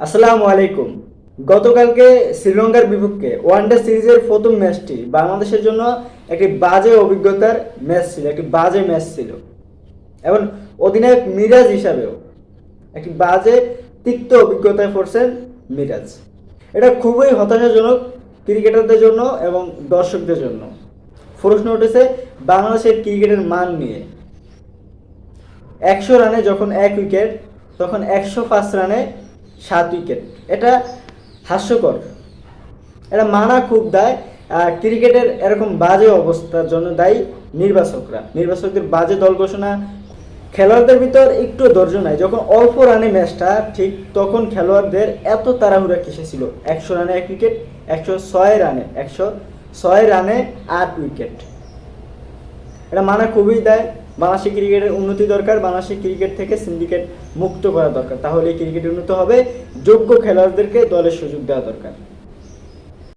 আসসালামু আলাইকুম। গতকালকে শ্রীলঙ্কার বিপক্ষে ওয়ানডে সিরিজের প্রথম ম্যাচটি বাংলাদেশের জন্য একটি বাজে অভিজ্ঞতার ম্যাচ ছিল, একটি বাজে ম্যাচ ছিল এবং অধিনায়ক মিরাজ হিসাবেও একটি বাজে তিক্ত অভিজ্ঞতায় পড়ছেন মিরাজ। এটা খুবই হতাশাজনক ক্রিকেটারদের জন্য এবং দর্শকদের জন্য। প্রশ্ন উঠেছে বাংলাদেশের ক্রিকেটের মান নিয়ে। 100 রানে যখন 1 উইকেট, তখন 105 রানে 7 উইকেট। এটা হাস্যকর, এটা মানা খুব দায়। ক্রিকেটের এরকম বাজে অবস্থার জন্য দায়ী নির্বাচকদের বাজে দল ঘোষণা। খেলোয়াড়দের ভিতর একটু ধৈর্য নাই। যখন অল্প রানে ম্যাচটা ঠিক, তখন খেলোয়াড়দের এত তাড়াহুড়া কিসে ছিল? 100 রানে 1 উইকেট, 106 রানে 8 উইকেট। এটা মানা খুবই দেয়। বাংলাদেশের ক্রিকেটের উন্নতি দরকার, বাংলাদেশের ক্রিকেট থেকে সিন্ডিকেট মুক্ত করা দরকার, তাহলে ক্রিকেট উন্নত হবে। যোগ্য খেলোয়াড়দেরকে দলের সুযোগ দেওয়া দরকার।